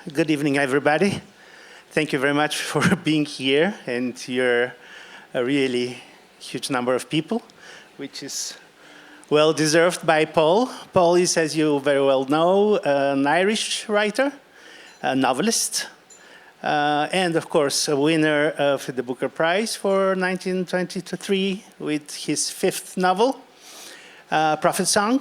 Good evening, everybody. Thank you very much for being here, and you're a really huge number of people, which is well deserved by Paul. Paul is, as you very well know, an Irish writer, a novelist, and of course a winner of the Booker Prize for 1923 with his fifth novel, Prophet Song.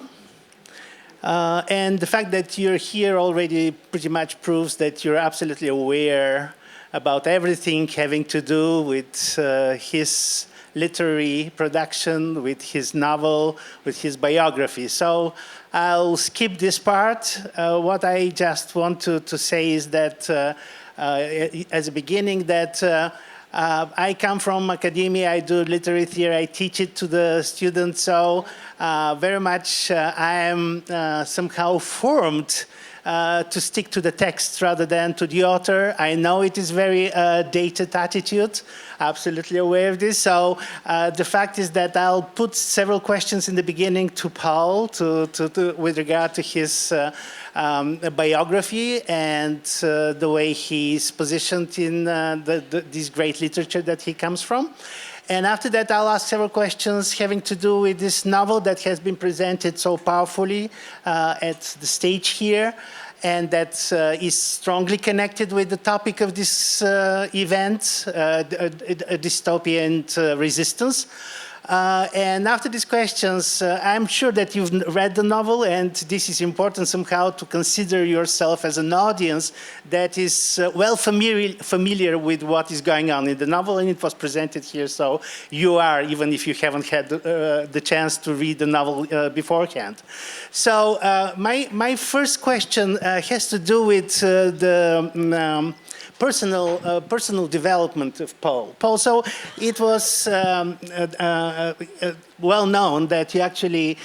And the fact that you're here already pretty much proves that you're absolutely aware about everything having to do with his literary production, with his novel, with his biography. So I'll skip this part. What I just want to say is that, as a beginning, that I come from academia, I do literary theory, I teach it to the students, so very much I am somehow formed to stick to the text rather than to the author. I know it is very dated attitude, absolutely aware of this. So the fact is that I'll put several questions in the beginning to Paul with regard to his biography and the way he's positioned in this great literature that he comes from. And after that, I'll ask several questions having to do with this novel that has been presented so powerfully at the stage here, and that is strongly connected with the topic of this event, dystopia and resistance. And after these questions, I'm sure that you've read the novel, and this is important somehow to consider yourself as an audience that is well familiar with what is going on in the novel, and it was presented here, so you are, even if you haven't had the chance to read the novel beforehand. So my first question has to do with the personal development of Paul. Paul, so it was well known that you actually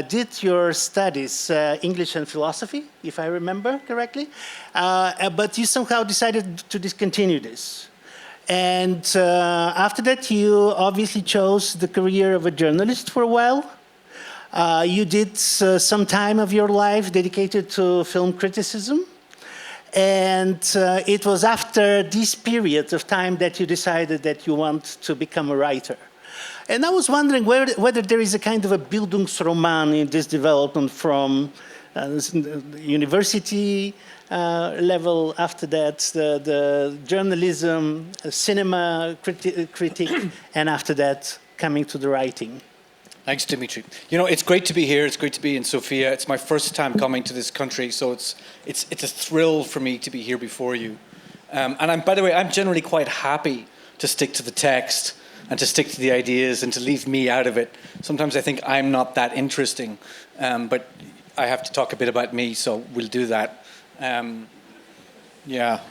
did your studies, English and philosophy, if I remember correctly, but you somehow decided to discontinue this. And after that, you obviously chose the career of a journalist for a while. You did some time of your life dedicated to film criticism. And it was after this period of time that you decided that you want to become a writer. And I was wondering whether there is a kind of a Bildungsroman in this development from university level, after that, the journalism, cinema critic, and after that, coming to the writing. Thanks, Dimitri. You know, it's great to be here. It's great to be in Sofia. It's my first time coming to this country, so it's a thrill for me to be here before you. And by the way, I'm generally quite happy to stick to the text and to stick to the ideas and to leave me out of it. Sometimes I think I'm not that interesting, but I have to talk a bit about me, so we'll do that. Yeah.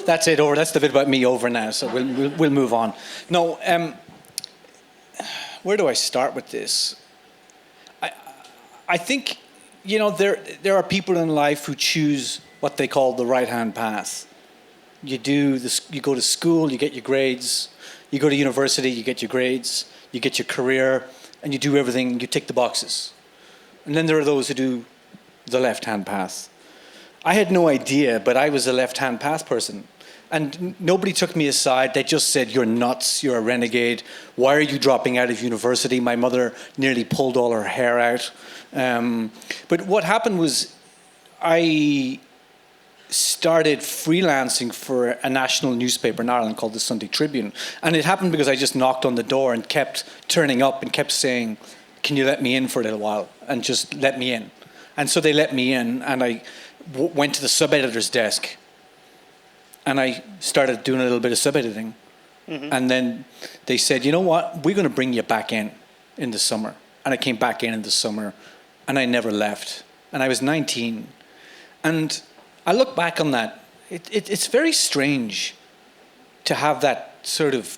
That's it over. That's the bit about me over now, so we'll move on. No. Where do I start with this? I think, you know, there are people in life who choose what they call the right-hand path. You go to school, you get your grades. You go to university, you get your grades. You get your career, and you do everything. You tick the boxes. And then there are those who do the left-hand path. I had no idea, but I was a left-hand path person. And nobody took me aside. They just said, "You're nuts, you're a renegade. Why are you dropping out of university?" My mother nearly pulled all her hair out. But what happened was I started freelancing for a national newspaper in Ireland called the Sunday Tribune. And it happened because I just knocked on the door and kept turning up and kept saying, "Can you let me in for a little while?" And just let me in. And so they let me in, and I went to the sub-editor's desk. And I started doing a little bit of sub-editing. Mm-hmm. And then they said, "You know what? We're going to bring you back in the summer." And I came back in the summer, and I never left. And I was 19. And I look back on that. It's very strange to have that sort of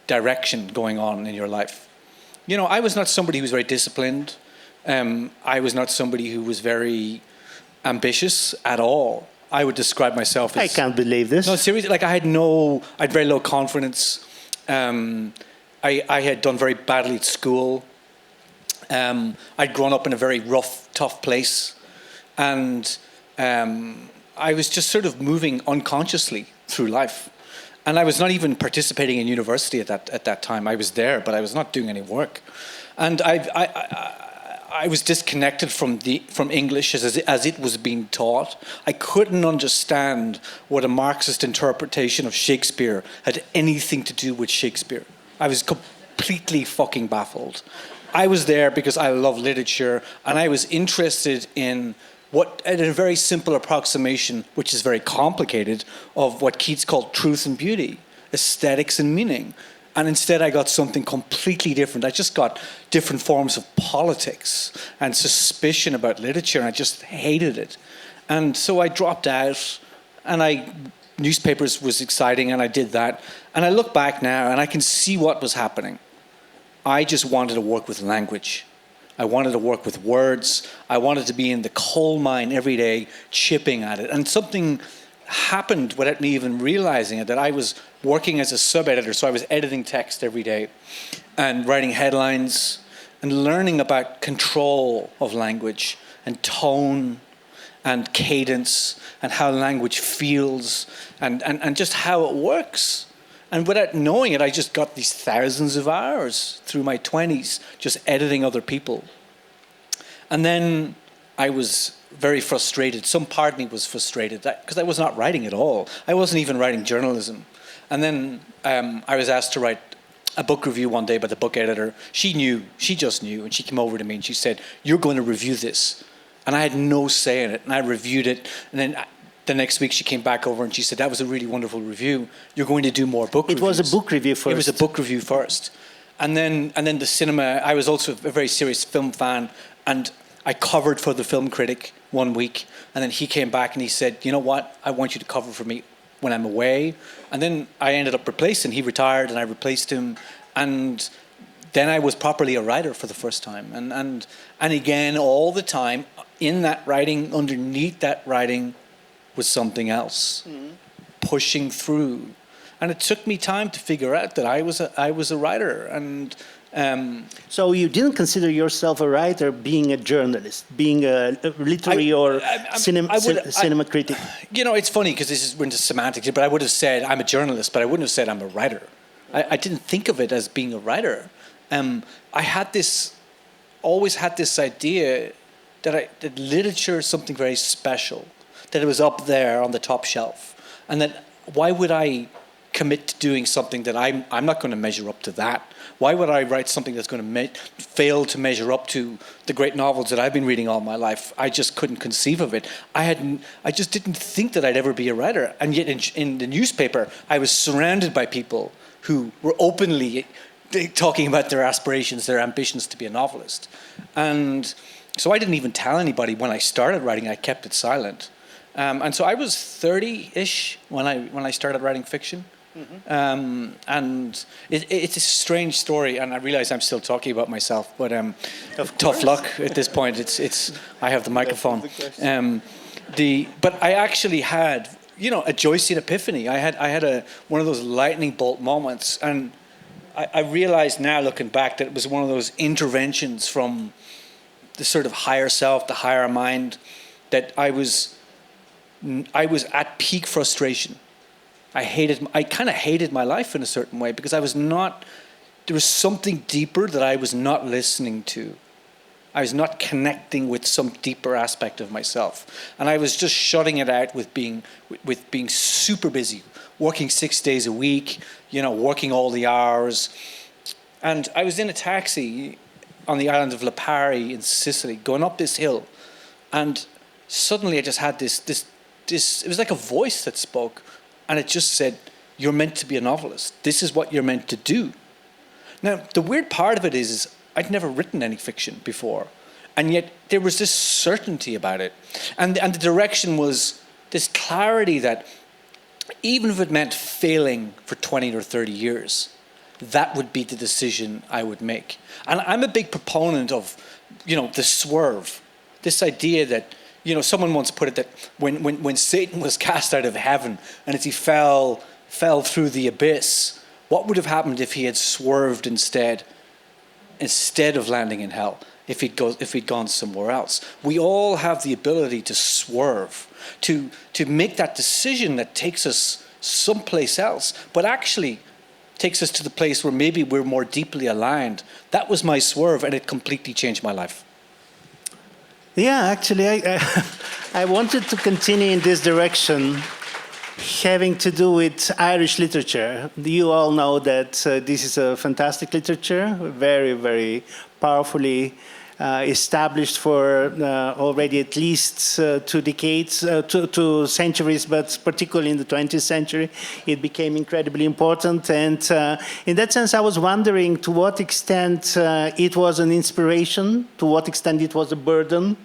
direction going on in your life. You know, I was not somebody who was very disciplined. I was not somebody who was very ambitious at all. I would describe myself as... I can't believe this. No, seriously, like I had very low confidence. I had done very badly at school. I'd grown up in a very rough, tough place. And I was just sort of moving unconsciously through life. And I was not even participating in university at that time. I was there, but I was not doing any work. And I was disconnected from English as it was being taught. I couldn't understand what a Marxist interpretation of Shakespeare had anything to do with Shakespeare. I was completely fucking baffled. I was there because I love literature, and I was interested in a very simple approximation, which is very complicated, of what Keats called truth and beauty, aesthetics and meaning. And instead I got something completely different. I just got different forms of politics and suspicion about literature, and I just hated it. And so I dropped out, and newspapers was exciting, and I did that. And I look back now, and I can see what was happening. I just wanted to work with language. I wanted to work with words. I wanted to be in the coal mine every day, chipping at it. And something happened without me even realizing it, that I was working as a sub-editor, so I was editing text every day and writing headlines and learning about control of language and tone and cadence and how language feels and just how it works. And without knowing it, I just got these thousands of hours through my 20s just editing other people. And then I was very frustrated. Some part of me was frustrated because I was not writing at all. I wasn't even writing journalism. And then I was asked to write a book review one day by the book editor. She just knew, and she came over to me and she said, "You're going to review this." And I had no say in it, and I reviewed it. And then the next week she came back over and she said, "That was a really wonderful review. You're going to do more book reviews." It was a book review first. It was a book review first. And then the cinema, I was also a very serious film fan, and I covered for the film critic one week, and then he came back and he said, "You know what, I want you to cover for me when I'm away." And then I ended up replacing, he retired and I replaced him, and then I was properly a writer for the first time. And again, all the time, in that writing, underneath that writing, was something else, pushing through. And it took me time to figure out that I was a writer. And so you didn't consider yourself a writer, being a journalist, being a literary cinema critic? You know, it's funny because this is into semantics, but I would have said I'm a journalist, but I wouldn't have said I'm a writer. I didn't think of it as being a writer. I always had this idea that literature is something very special, that it was up there on the top shelf, and that why would I commit to doing something that I'm not going to measure up to that? Why would I write something that's going to fail to measure up to the great novels that I've been reading all my life? I just couldn't conceive of it. I just didn't think that I'd ever be a writer. And yet in the newspaper, I was surrounded by people who were openly talking about their aspirations, their ambitions to be a novelist. And so I didn't even tell anybody when I started writing. I kept it silent. And so I was 30-ish when I started writing fiction. Mm-hmm. And it's a strange story, and I realize I'm still talking about myself, but tough luck at this point. It's I have the microphone. But I actually had, a Joycean epiphany. I had one of those lightning bolt moments, and I realize now, looking back, that it was one of those interventions from the sort of higher self, the higher mind, that I was at peak frustration. I kind of hated my life in a certain way because there was something deeper that I was not listening to. I was not connecting with some deeper aspect of myself. And I was just shutting it out with being super busy, working 6 days a week, working all the hours. And I was in a taxi on the island of Lipari in Sicily, going up this hill. And suddenly I just had this, it was like a voice that spoke. And it just said, "You're meant to be a novelist. This is what you're meant to do." Now, the weird part of it is I'd never written any fiction before. And yet there was this certainty about it. And the direction was this clarity that even if it meant failing for 20 or 30 years, that would be the decision I would make. And I'm a big proponent of, the swerve. This idea that, someone once put it that when Satan was cast out of heaven and as he fell through the abyss, what would have happened if he had swerved instead of landing in hell? if he'd gone somewhere else. We all have the ability to swerve, to make that decision that takes us someplace else, but actually takes us to the place where maybe we're more deeply aligned. That was my swerve, and it completely changed my life. Yeah, actually, I wanted to continue in this direction, having to do with Irish literature. You all know that this is a fantastic literature, very, very powerfully established for already at least 2 decades, 2 centuries, but particularly in the 20th century, it became incredibly important. And in that sense, I was wondering to what extent it was an inspiration, to what extent it was a burden,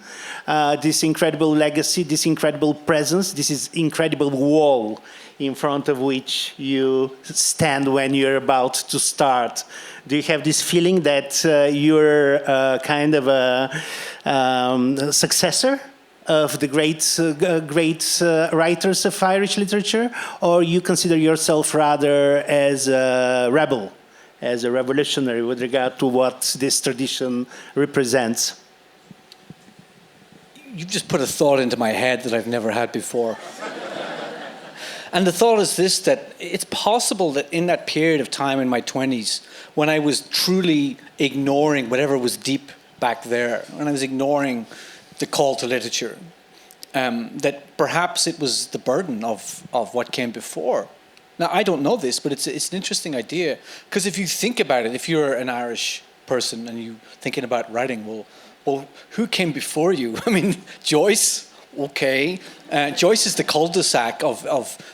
this incredible legacy, this incredible presence, this incredible wall in front of which you stand when you're about to start. Do you have this feeling that you're kind of a successor of the great writers of Irish literature, or you consider yourself rather as a rebel, as a revolutionary with regard to what this tradition represents? You've just put a thought into my head that I've never had before. And the thought is this, that it's possible that in that period of time in my 20s, when I was truly ignoring whatever was deep back there, when I was ignoring the call to literature, that perhaps it was the burden of what came before. Now, I don't know this, but it's an interesting idea. Because if you think about it, if you're an Irish person and you're thinking about writing, well, who came before you? I mean, Joyce. Okay, Joyce is the cul-de-sac of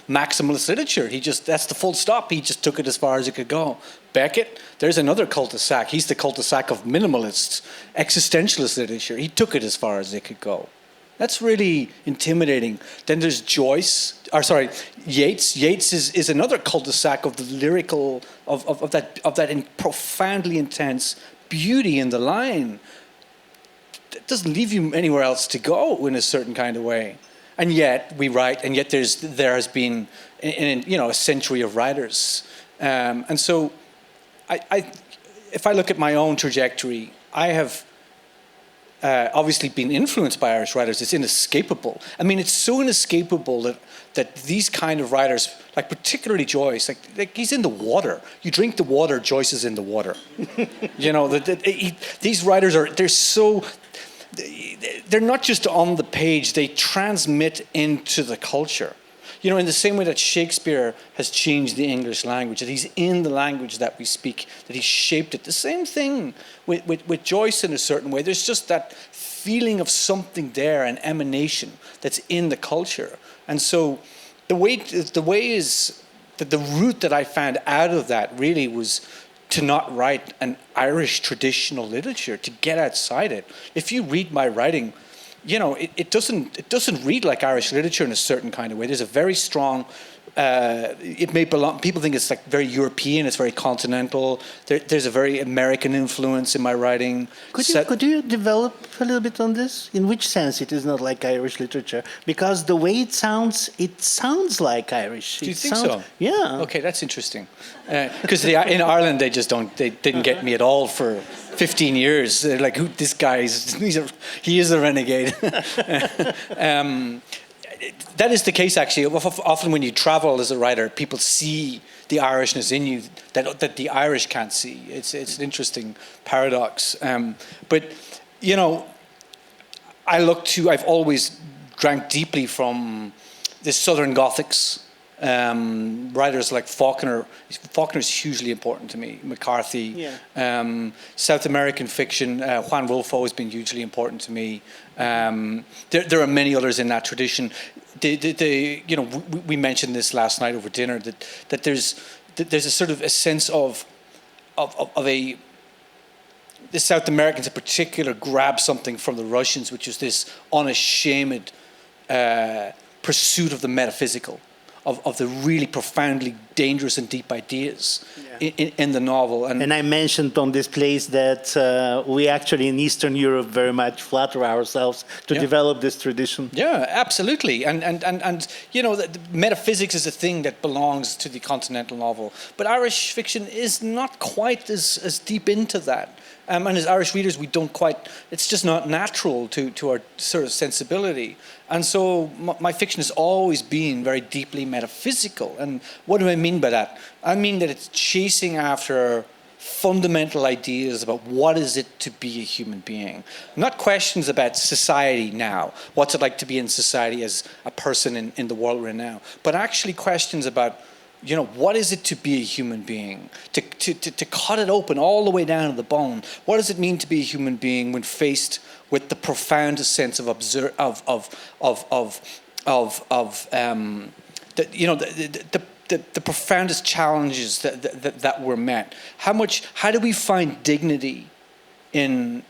maximalist literature. That's the full stop. He just took it as far as it could go. Beckett, there's another cul-de-sac. He's the cul-de-sac of minimalists, existentialist literature. He took it as far as it could go. That's really intimidating. Then there's Yeats. Yeats is another cul-de-sac of the lyrical, of that profoundly intense beauty in the line. It doesn't leave you anywhere else to go in a certain kind of way, and yet we write, and yet there has been a century of writers, and so if I look at my own trajectory, I have obviously been influenced by Irish writers. It's inescapable. I mean, it's so inescapable that these kind of writers, like particularly Joyce, like he's in the water. You drink the water, Joyce is in the water. These writers they're not just on the page, they transmit into the culture. In the same way that Shakespeare has changed the English language, that he's in the language that we speak, that he shaped it. The same thing with Joyce in a certain way. There's just that feeling of something there, an emanation that's in the culture. And so the way is that the route that I found out of that really was to not write an Irish traditional literature, to get outside it. If you read my writing, it doesn't read like Irish literature in a certain kind of way. There's a very strong, it may belong, people think it's like very European, it's very continental. There's a very American influence in my writing. Could you develop a little bit on this? In which sense it is not like Irish literature? Because the way it sounds like Irish. Do you think so? Yeah. Okay, that's interesting. Because in Ireland they didn't get me at all for 15 years. They're like, this guy is, he is a renegade. That is the case, actually. Often when you travel as a writer, people see the Irishness in you that the Irish can't see. It's an interesting paradox. But, I've always drank deeply from the Southern Gothics, writers like Faulkner. Faulkner is hugely important to me. McCarthy, South American fiction. Juan Rulfo has been hugely important to me. There are many others in that tradition. We mentioned this last night over dinner that there's a sort of a sense of the South Americans in particular grab something from the Russians, which is this unashamed pursuit of the metaphysical. Of the really profoundly dangerous and deep ideas in the novel. And I mentioned on this place that we actually in Eastern Europe very much flatter ourselves to develop this tradition. Yeah, absolutely. And the metaphysics is a thing that belongs to the continental novel. But Irish fiction is not quite as deep into that. And as Irish readers, we don't quite, it's just not natural to our sort of sensibility. And so my fiction has always been very deeply metaphysical. And what do I mean by that? I mean that it's chasing after fundamental ideas about what is it to be a human being. Not questions about society now, what's it like to be in society as a person in the world we're in now, but actually questions about, you know, what is it to be a human being? To cut it open all the way down to the bone. What does it mean to be a human being when faced with the profoundest sense of the profoundest challenges that were met? How do we find dignity in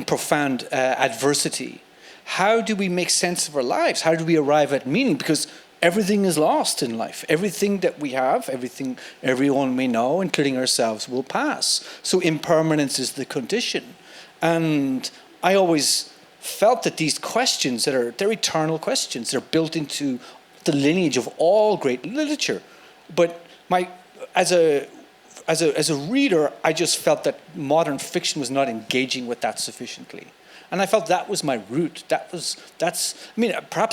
profound adversity? How do we make sense of our lives? How do we arrive at meaning? Because everything is lost in life. Everything that we have, everything everyone we know, including ourselves, will pass. So impermanence is the condition. And I always felt that these questions they're eternal questions. They're built into the lineage of all great literature. But as a reader, I just felt that modern fiction was not engaging with that sufficiently. And I felt that was my route. Perhaps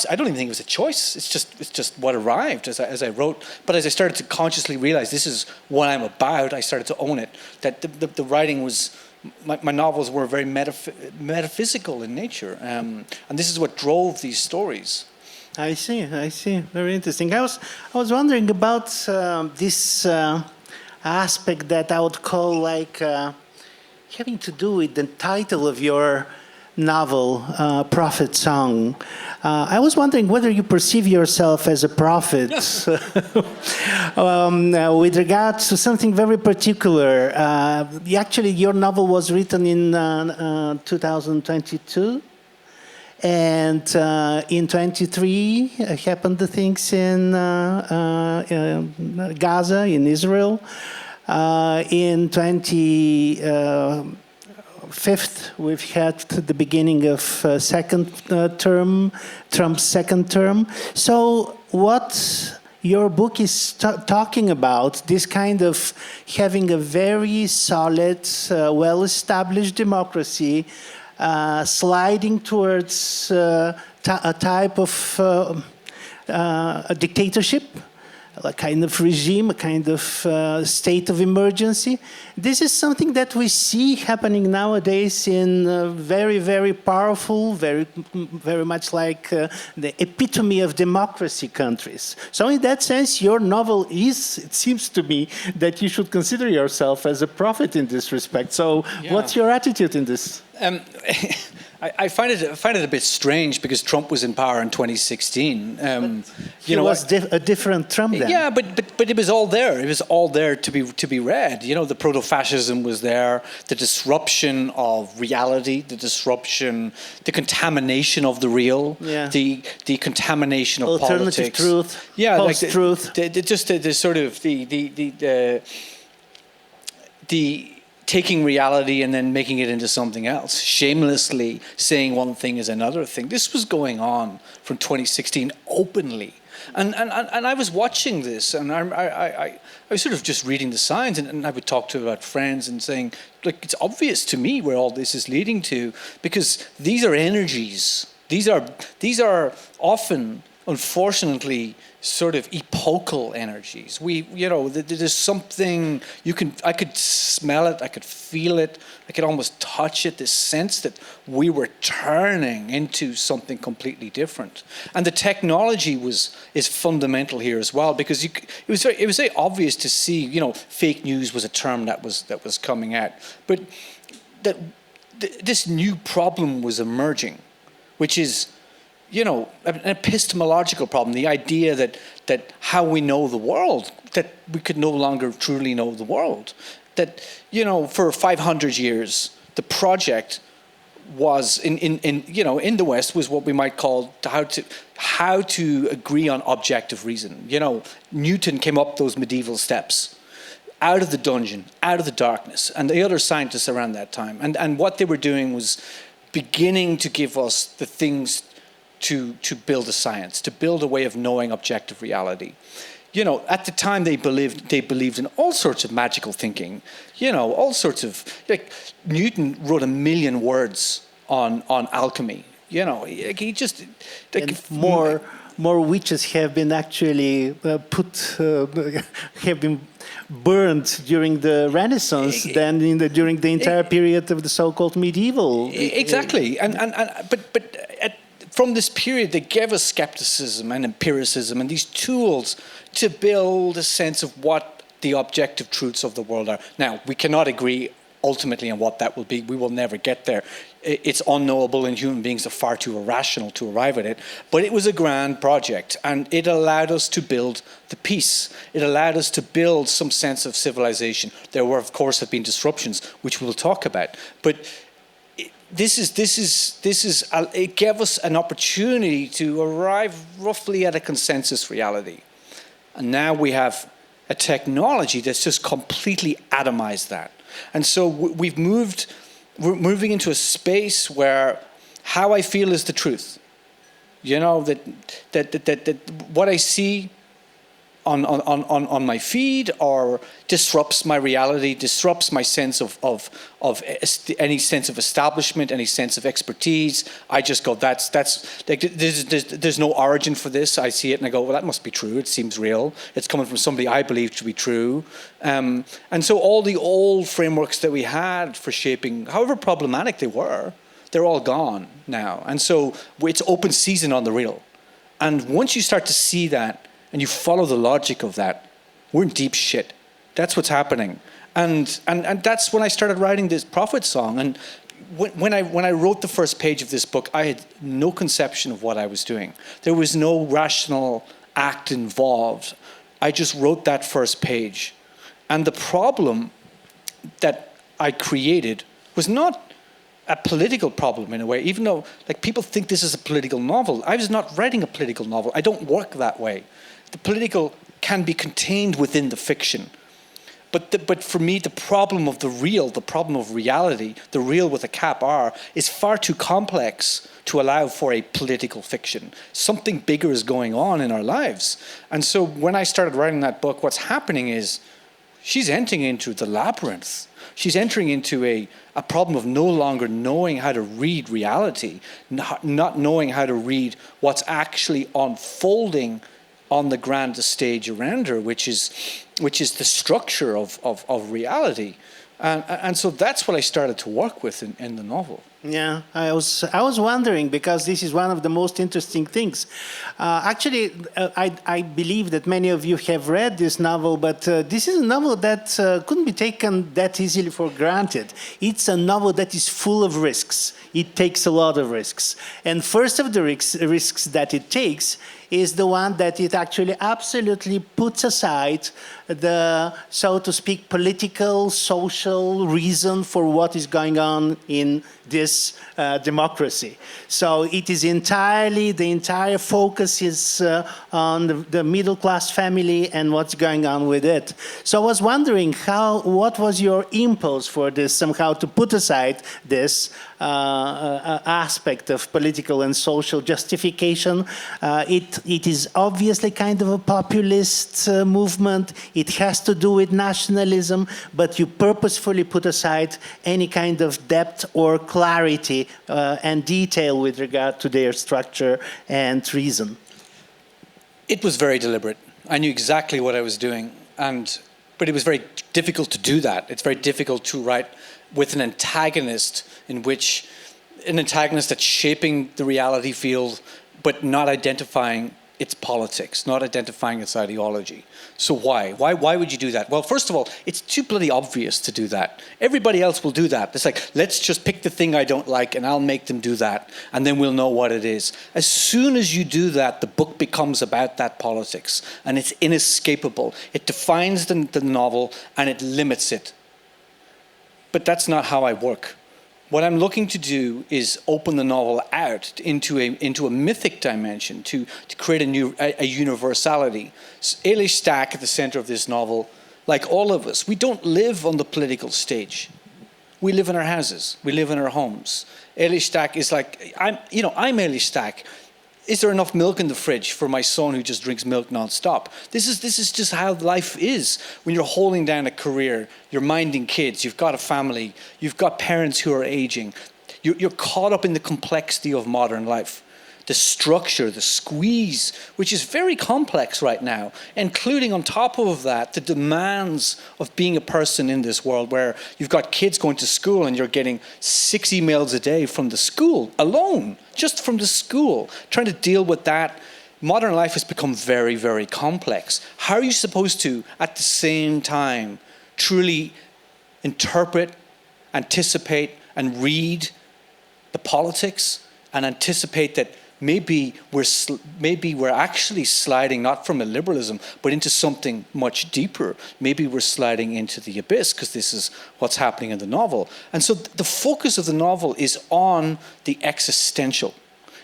I don't even think it was a choice. It's just what arrived as I wrote. But as I started to consciously realize this is what I'm about, I started to own it. That the writing was, my novels were very metaphysical in nature. And this is what drove these stories. I see. Very interesting. I was wondering about this aspect that I would call like having to do with the title of your novel, Prophet Song. I was wondering whether you perceive yourself as a prophet with regard to something very particular. Actually, your novel was written in 2022. And in 23 happened the things in Gaza, in Israel. In 25th, we've had the beginning of Trump's second term. So what your book is talking about, this kind of having a very solid, well-established democracy, sliding towards a type of a dictatorship, a kind of regime, a kind of state of emergency. This is something that we see happening nowadays in very, very powerful, very much like the epitome of democracy countries. So in that sense, your novel is, it seems to me, that you should consider yourself as a prophet in this respect. So what's your attitude in this? I find it a bit strange because Trump was in power in 2016. It was a different Trump then. Yeah, but it was all there. It was all there to be read. You know, the proto-fascism was there, the disruption of reality, the contamination of the real, the contamination of alternative politics, truth, post-truth, the taking reality and then making it into something else, shamelessly saying one thing is another thing. This was going on from 2016 openly. And I was watching this, and I was sort of just reading the signs, and I would talk to about friends and saying, like, it's obvious to me where all this is leading to, because these are energies. These are often, unfortunately, sort of epochal energies. There's something I could smell it, I could feel it, I could almost touch it, this sense that we were turning into something completely different. And the technology is fundamental here as well, because it was very obvious to see, fake news was a term that was coming out, but that this new problem was emerging, which is an epistemological problem, the idea that how we know the world, that we could no longer truly know the world. That, for 500 years, the project was in the West was what we might call how to agree on objective reason. Newton came up those medieval steps, out of the dungeon, out of the darkness, and the other scientists around that time. And what they were doing was beginning to give us the things to build a science, to build a way of knowing objective reality. You know, at the time they believed in all sorts of magical thinking. You know, all sorts of, like, Newton wrote 1 million words on alchemy. You know, he just, like, and more witches have been actually have been burned during the Renaissance than during the entire period of the so-called medieval. Exactly, but from this period, they gave us skepticism and empiricism and these tools to build a sense of what the objective truths of the world are. Now, we cannot agree ultimately on what that will be. We will never get there. It's unknowable, and human beings are far too irrational to arrive at it. But it was a grand project, and it allowed us to build the peace. It allowed us to build some sense of civilization. There were, of course, have been disruptions, which we'll talk about. But it gave us an opportunity to arrive roughly at a consensus reality. And now we have a technology that's just completely atomized that. And so we're moving into a space where how I feel is the truth. You know, that what I see on my feed or disrupts my reality, disrupts my sense of any sense of establishment, any sense of expertise. I just go, that's like, there's no origin for this. I see it and I go, well, that must be true. It seems real. It's coming from somebody I believe to be true. And so all the old frameworks that we had for shaping, however problematic they were, they're all gone now. And so it's open season on the real. And once you start to see that, and you follow the logic of that, we're in deep shit. That's what's happening. And that's when I started writing this prophet song. And when I wrote the first page of this book, I had no conception of what I was doing. There was no rational act involved. I just wrote that first page. And the problem that I created was not a political problem in a way, even though, like, people think this is a political novel. I was not writing a political novel. I don't work that way. The political can be contained within the fiction. But for me, the problem of the real, the problem of reality, the real with a cap R, is far too complex to allow for a political fiction. Something bigger is going on in our lives. And so when I started writing that book, what's happening is she's entering into the labyrinth. She's entering into a problem of no longer knowing how to read reality, not knowing how to read what's actually unfolding on the grand stage around her, which is the structure of reality. And so that's what I started to work with in the novel. Yeah, I was wondering, because this is one of the most interesting things. Actually, I believe that many of you have read this novel, but this is a novel that couldn't be taken that easily for granted. It's a novel that is full of risks. It takes a lot of risks. And first of the risks that it takes is the one that it actually absolutely puts aside the, so to speak, political, social reason for what is going on in this democracy. So it is entirely, the entire focus is on the middle-class family and what's going on with it. So I was wondering, what was your impulse for this, somehow to put aside this aspect of political and social justification? It is obviously kind of a populist movement. It has to do with nationalism, but you purposefully put aside any kind of depth or clarity and detail with regard to their structure and reason. It was very deliberate. I knew exactly what I was doing, but it was very difficult to do that. It's very difficult to write with an antagonist that's shaping the reality field, but not identifying its politics, not identifying its ideology. So why? Why would you do that? Well, first of all, it's too bloody obvious to do that. Everybody else will do that. It's like, let's just pick the thing I don't like and I'll make them do that, and then we'll know what it is. As soon as you do that, the book becomes about that politics, and it's inescapable. It defines the novel and it limits it. But that's not how I work. What I'm looking to do is open the novel out into a mythic dimension, to create a universality. Eilish Stack at the center of this novel, like all of us, we don't live on the political stage. We live in our houses. We live in our homes. Eilish Stack is like, I'm Eilish Stack. is there enough milk in the fridge for my son who just drinks milk nonstop? This is just how life is. When you're holding down a career, you're minding kids, you've got a family, you've got parents who are aging. You're caught up in the complexity of modern life. The structure, the squeeze, which is very complex right now, including on top of that, the demands of being a person in this world where you've got kids going to school and you're getting 6 emails a day from the school alone, just from the school, trying to deal with that. Modern life has become very, very complex. How are you supposed to, at the same time, truly interpret, anticipate, and read the politics and anticipate that maybe we're actually sliding not from a liberalism, but into something much deeper. Maybe we're sliding into the abyss because this is what's happening in the novel. And so the focus of the novel is on the existential.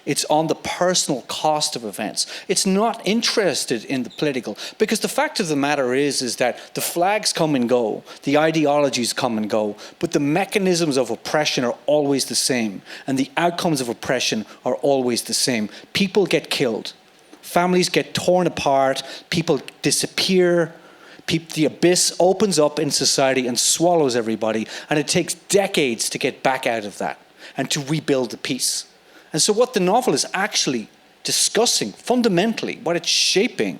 It's on the personal cost of events. It's not interested in the political, because the fact of the matter is that the flags come and go, the ideologies come and go, but the mechanisms of oppression are always the same, and the outcomes of oppression are always the same. People get killed, families get torn apart, people disappear, the abyss opens up in society and swallows everybody, and it takes decades to get back out of that and to rebuild the peace. And so what the novel is actually discussing, fundamentally, what it's shaping,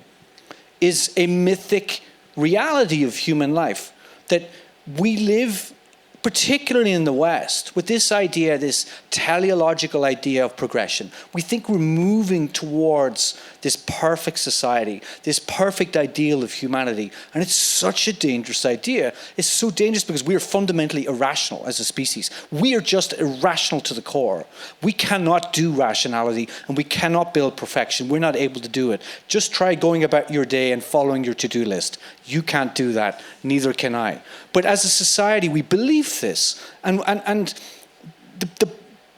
is a mythic reality of human life. That we live, particularly in the West, with this idea, this teleological idea of progression. We think we're moving towards this perfect society, this perfect ideal of humanity. And it's such a dangerous idea. It's so dangerous because we are fundamentally irrational as a species. We are just irrational to the core. We cannot do rationality and we cannot build perfection. We're not able to do it. Just try going about your day and following your to-do list. You can't do that. Neither can I. But as a society, we believe this.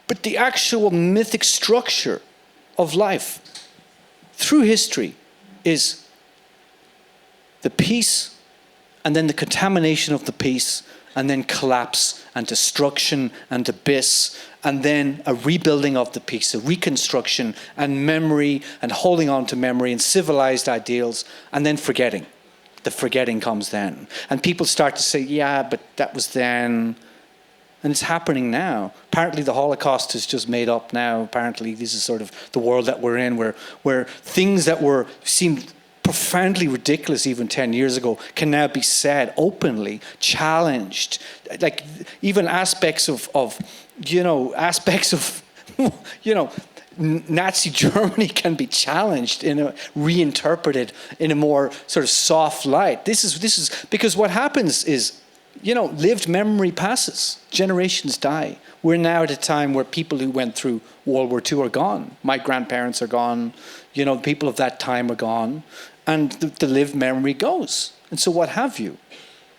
But the actual mythic structure of life through history is the peace, and then the contamination of the peace, and then collapse and destruction and abyss, and then a rebuilding of the peace, a reconstruction and memory and holding on to memory and civilized ideals, and then forgetting. The forgetting comes then. And people start to say, yeah, but that was then. And it's happening now. Apparently the Holocaust is just made up now. Apparently this is sort of the world that we're in, where things that seemed profoundly ridiculous even 10 years ago can now be said openly, challenged. Like even aspects of Nazi Germany can be challenged, reinterpreted in a more sort of soft light. This is because what happens is, lived memory passes. Generations die. We're now at a time where people who went through World War II are gone. My grandparents are gone. People of that time are gone. And the lived memory goes. And so what have you?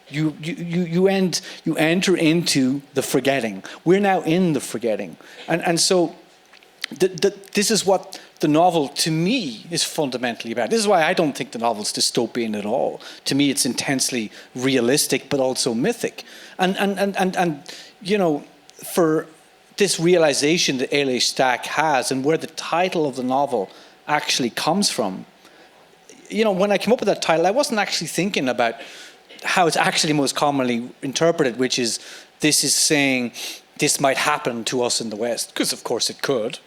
You enter into the forgetting. We're now in the forgetting. And so this is what the novel, to me, is fundamentally about. This is why I don't think the novel's dystopian at all. To me, it's intensely realistic, but also mythic. And for this realization that Ailey Stack has, and where the title of the novel actually comes from, when I came up with that title, I wasn't actually thinking about how it's actually most commonly interpreted, which is, this is saying this might happen to us in the West, because of course it could.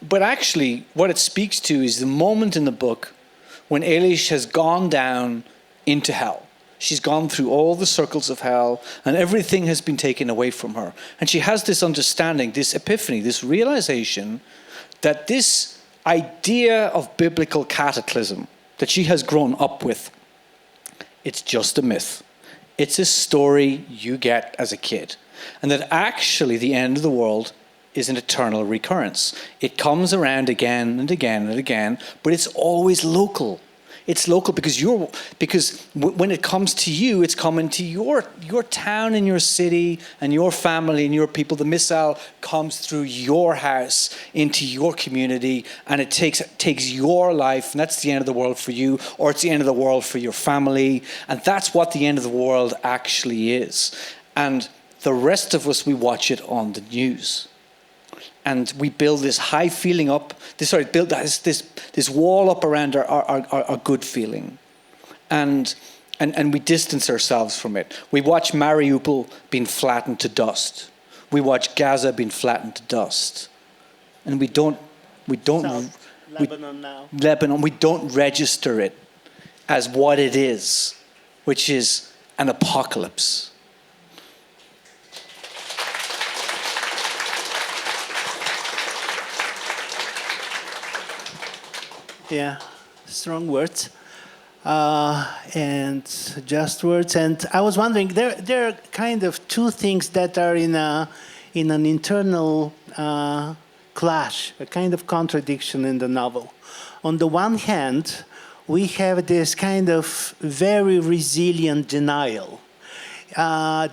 But actually, what it speaks to is the moment in the book when Eilish has gone down into hell. She's gone through all the circles of hell, and everything has been taken away from her. And she has this understanding, this epiphany, this realization that this idea of biblical cataclysm that she has grown up with, it's just a myth. It's a story you get as a kid. And that actually the end of the world is an eternal recurrence. It comes around again and again and again, but it's always local. It's local because when it comes to you, it's coming to your town and your city and your family and your people. The missile comes through your house into your community, and it takes your life, and that's the end of the world for you, or it's the end of the world for your family, and that's what the end of the world actually is. And the rest of us, we watch it on the news. And we build this high feeling up, build this wall up around our good feeling. And we distance ourselves from it. We watch Mariupol being flattened to dust. We watch Gaza being flattened to dust. And Lebanon now. Lebanon, we don't register it as what it is, which is an apocalypse. Yeah, strong words and just words. And I was wondering, there are kind of two things that are in an internal clash, a kind of contradiction in the novel. On the one hand, we have this kind of very resilient denial.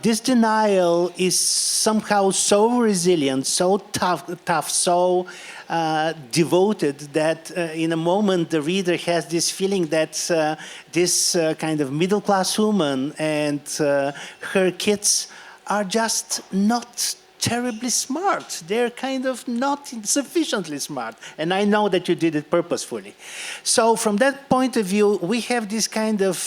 This denial is somehow so resilient, so tough, so devoted that in a moment the reader has this feeling that this kind of middle-class woman and her kids are just not terribly smart. They're kind of not sufficiently smart. And I know that you did it purposefully. So from that point of view, we have this kind of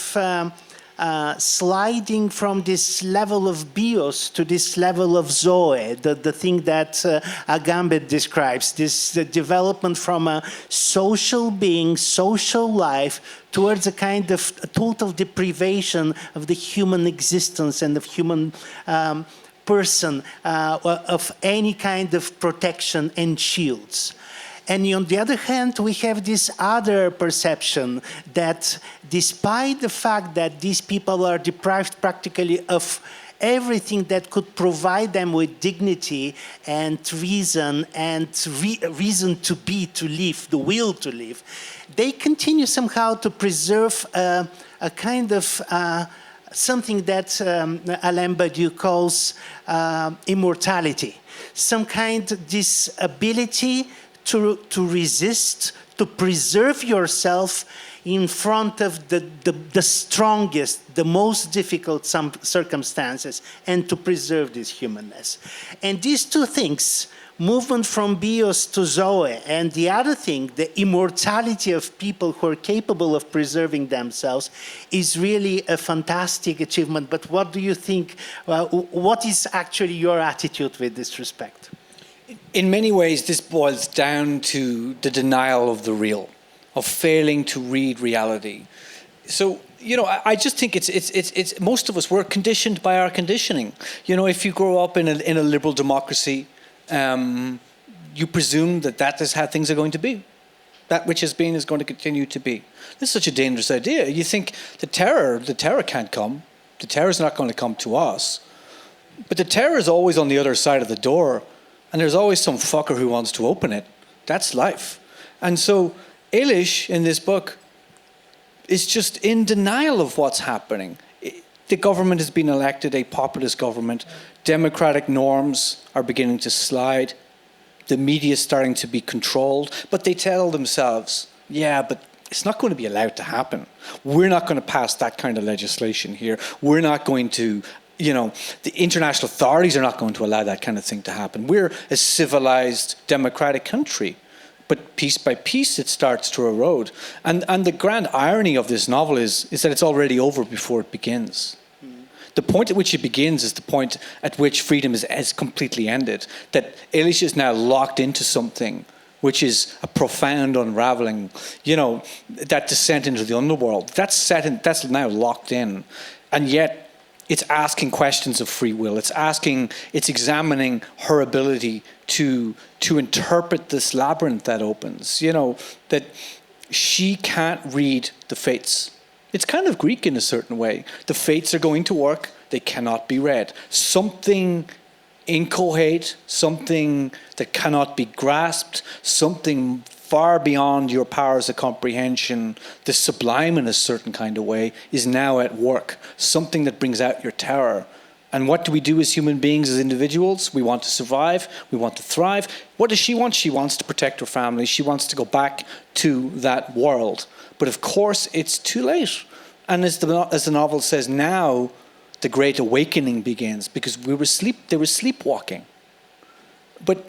sliding from this level of bios to this level of zoe, the thing that Agamben describes, this development from a social being, social life, towards a kind of total deprivation of the human existence and of human person, of any kind of protection and shields. And on the other hand, we have this other perception that despite the fact that these people are deprived practically of everything that could provide them with dignity and reason and reason to be, to live, the will to live, they continue somehow to preserve a kind of something that Alain Badiou calls immortality, some kind of this ability to resist, to preserve yourself in front of the strongest, the most difficult circumstances, and to preserve this humanness. And these two things, movement from bios to zoe, and the other thing, the immortality of people who are capable of preserving themselves, is really a fantastic achievement. But what do you think, what is actually your attitude with this respect? In many ways, this boils down to the denial of the real, of failing to read reality. So, you know, I just think it's most of us, we're conditioned by our conditioning. You know, if you grow up in a liberal democracy, you presume that is how things are going to be. That which has been is going to continue to be. This is such a dangerous idea. You think the terror can't come. The terror is not going to come to us. But the terror is always on the other side of the door. And there's always some fucker who wants to open it. That's life. And so Eilish in this book is just in denial of what's happening. The government has been elected, a populist government. Democratic norms are beginning to slide. The media is starting to be controlled. But they tell themselves, yeah, but it's not going to be allowed to happen. We're not going to pass that kind of legislation here. We're not going to... You know, the international authorities are not going to allow that kind of thing to happen. We're a civilized, democratic country. But piece by piece, it starts to erode. And the grand irony of this novel is that it's already over before it begins. The point at which it begins is the point at which freedom is completely ended. That Eilish is now locked into something which is a profound unraveling. You know, that descent into the underworld. That's now locked in. And yet, it's asking questions of free will. It's examining her ability to interpret this labyrinth that opens. You know, that she can't read the fates. It's kind of Greek in a certain way. The fates are going to work. They cannot be read. Something incoherent, something that cannot be grasped, something far beyond your powers of comprehension, the sublime in a certain kind of way, is now at work. Something that brings out your terror. And what do we do as human beings, as individuals? We want to survive. We want to thrive. What does she want? She wants to protect her family. She wants to go back to that world. But of course, it's too late. And as the novel says, now the great awakening begins, because they were sleepwalking. But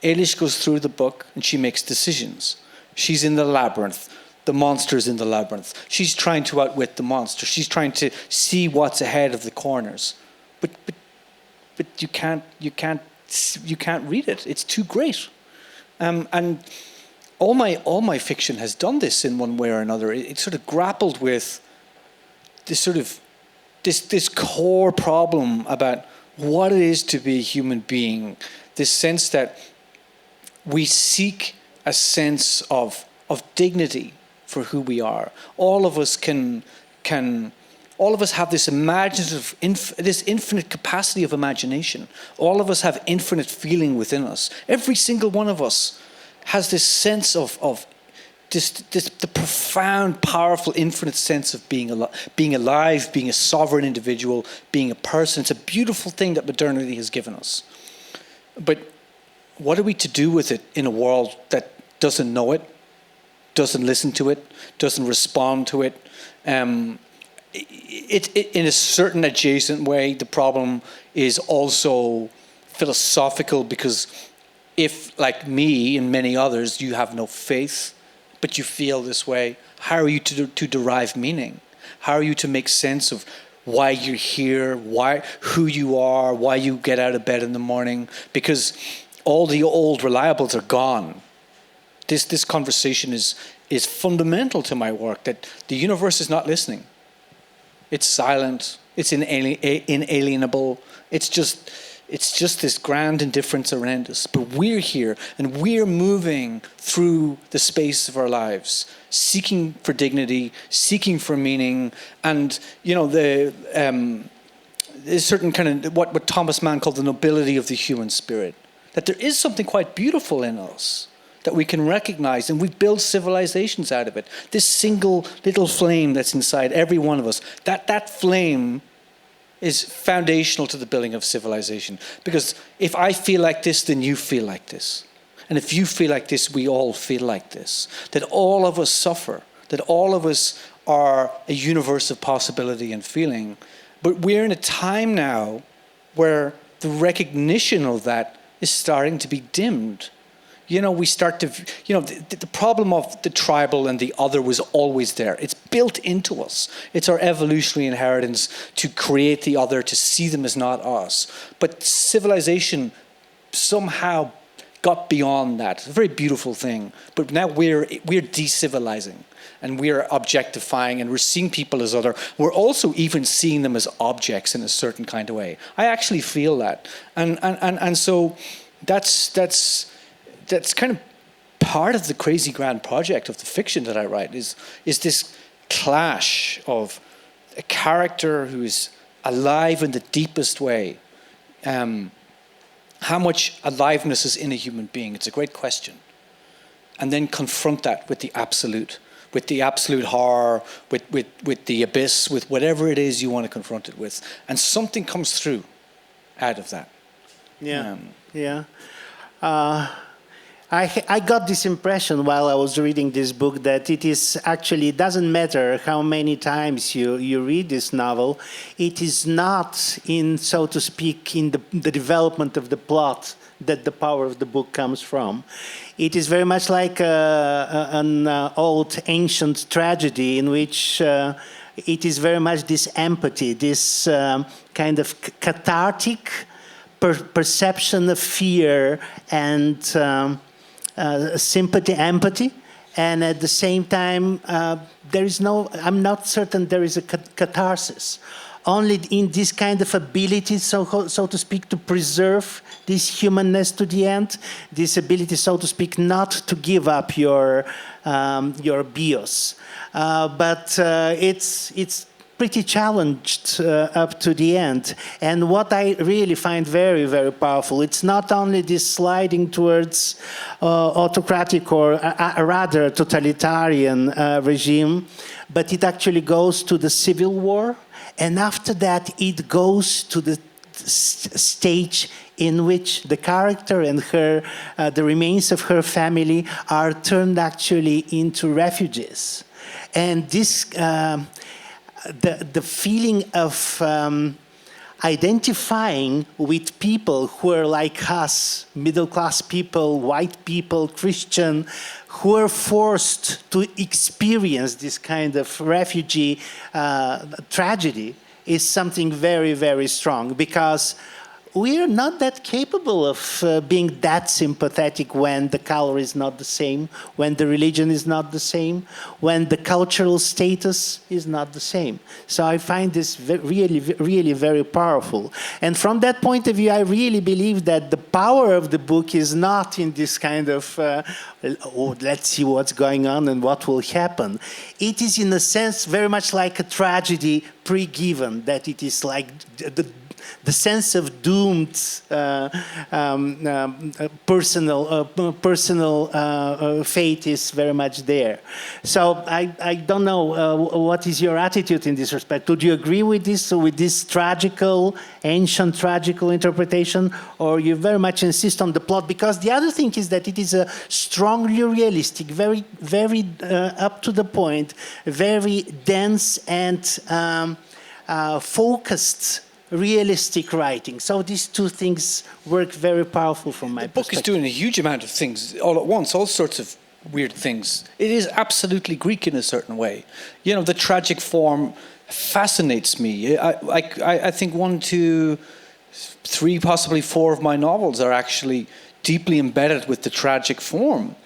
Eilish goes through the book and she makes decisions. She's in the labyrinth. The monster's in the labyrinth. She's trying to outwit the monster. She's trying to see what's ahead of the corners. But you can't read it. It's too great. And all my fiction has done this in one way or another. It sort of grappled with this core problem about what it is to be a human being. This sense that we seek a sense of dignity for who we are. All of us all of us have this imaginative, this infinite capacity of imagination. All of us have infinite feeling within us. Every single one of us has this sense of the profound, powerful, infinite sense of being alive, being a sovereign individual, being a person. It's a beautiful thing that modernity has given us. But what are we to do with it in a world that doesn't know it, doesn't listen to it, doesn't respond to it? It in a certain adjacent way, the problem is also philosophical, because if, like me and many others, you have no faith, but you feel this way, how are you to derive meaning? How are you to make sense of why you're here, who you are, why you get out of bed in the morning? Because all the old reliables are gone. This conversation is fundamental to my work, that the universe is not listening. It's silent. It's inalienable. It's just this grand indifference around us. But we're here, and we're moving through the space of our lives, seeking for dignity, seeking for meaning, and there's certain kind of what Thomas Mann called the nobility of the human spirit. That there is something quite beautiful in us that we can recognize, and we build civilizations out of it. This single little flame that's inside every one of us, that flame is foundational to the building of civilization. Because if I feel like this, then you feel like this. And if you feel like this, we all feel like this. That all of us suffer. That all of us are a universe of possibility and feeling. But we're in a time now where the recognition of that is starting to be dimmed. We start to, the problem of the tribal and the other was always there. It's built into us. It's our evolutionary inheritance to create the other, to see them as not us. But civilization somehow got beyond that. It's a very beautiful thing. But now we're decivilizing, and we're objectifying, and we're seeing people as other. We're also even seeing them as objects in a certain kind of way. I actually feel that. And so that's kind of part of the crazy grand project of the fiction that I write, is this clash of a character who is alive in the deepest way. How much aliveness is in a human being? It's a great question. And then confront that with the absolute horror, with the abyss, with whatever it is you want to confront it with. And something comes through out of that. Yeah. I got this impression while I was reading this book that it doesn't matter how many times you read this novel, it is not in, so to speak, in the development of the plot that the power of the book comes from. It is very much like an old ancient tragedy in which it is very much this empathy, this kind of cathartic perception of fear and sympathy, empathy, and at the same time, I'm not certain there is a catharsis. Only in this kind of ability, so to speak, to preserve this humanness to the end, this ability, so to speak, not to give up your bios. But it's pretty challenged up to the end. And what I really find very, very powerful, it's not only this sliding towards autocratic or rather totalitarian regime, but it actually goes to the civil war. And after that, it goes to the stage in which the character and the remains of her family are turned actually into refugees. And this, the feeling of identifying with people who are like us, middle-class people, white people, Christian, who are forced to experience this kind of refugee tragedy is something very, very strong, because we are not that capable of being that sympathetic when the color is not the same, when the religion is not the same, when the cultural status is not the same. So I find this really, really very powerful. And from that point of view, I really believe that the power of the book is not in this kind of, oh, let's see what's going on and what will happen. It is, in a sense, very much like a tragedy pre-given, that it is like the sense of doomed personal fate is very much there. So I don't know what is your attitude in this respect. Would you agree with this tragical, ancient tragical interpretation, or you very much insist on the plot? Because the other thing is that it is a strongly realistic, very, very up to the point, very dense and focused realistic writing. So these two things work very powerful from my perspective. The book is doing a huge amount of things all at once, all sorts of weird things. It is absolutely Greek in a certain way. You know, the tragic form fascinates me. I think 1, 2, 3, possibly 4 of my novels are actually deeply embedded with the tragic form.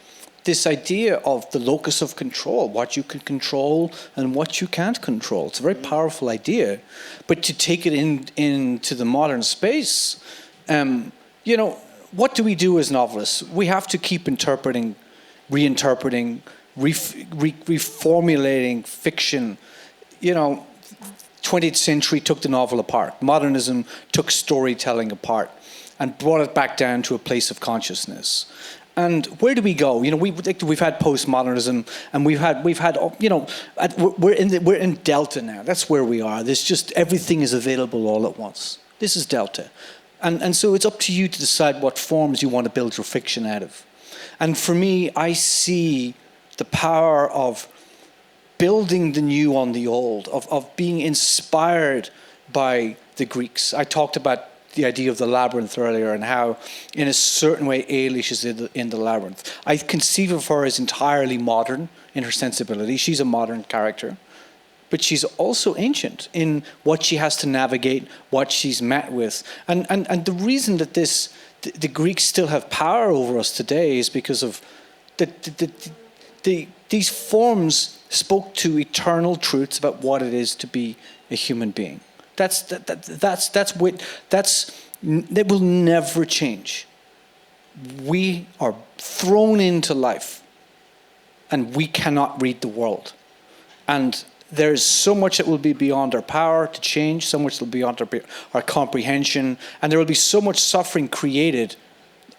This idea of the locus of control, what you can control and what you can't control. It's a very powerful idea. But to take it into the modern space, you know, what do we do as novelists? We have to keep interpreting, reinterpreting, reformulating fiction. You know, 20th century took the novel apart. Modernism took storytelling apart and brought it back down to a place of consciousness. And where do we go? You know, we've had postmodernism, and we've had you know, we're in Delta now. That's where we are. There's just everything is available all at once. This is Delta, and so it's up to you to decide what forms you want to build your fiction out of. And for me, I see the power of building the new on the old, of being inspired by the Greeks. I talked about the idea of the labyrinth earlier, and how in a certain way Eilish is in the labyrinth. I conceive of her as entirely modern in her sensibility. She's a modern character, but she's also ancient in what she has to navigate, what she's met with. And the reason that the Greeks still have power over us today is because of these forms spoke to eternal truths about what it is to be a human being. That will never change. We are thrown into life, and we cannot read the world. And there's so much that will be beyond our power to change, so much that will be beyond our comprehension, and there will be so much suffering created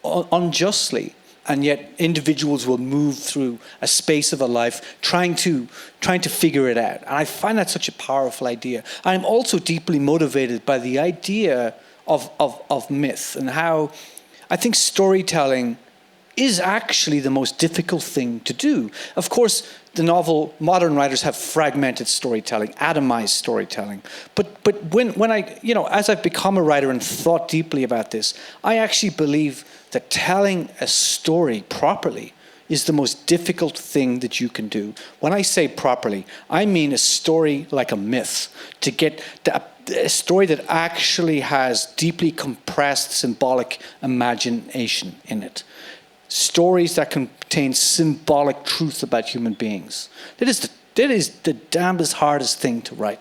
unjustly. And yet individuals will move through a space of a life trying to figure it out. And I find that such a powerful idea. I'm also deeply motivated by the idea of myth, and how I think storytelling is actually the most difficult thing to do. Of course, modern writers have fragmented storytelling, atomized storytelling. But when I, you know, as I've become a writer and thought deeply about this, I actually believe that telling a story properly is the most difficult thing that you can do. When I say properly, I mean a story like a myth, to get a story that actually has deeply compressed symbolic imagination in it. Stories that contain symbolic truth about human beings. That is the damnedest hardest thing to write.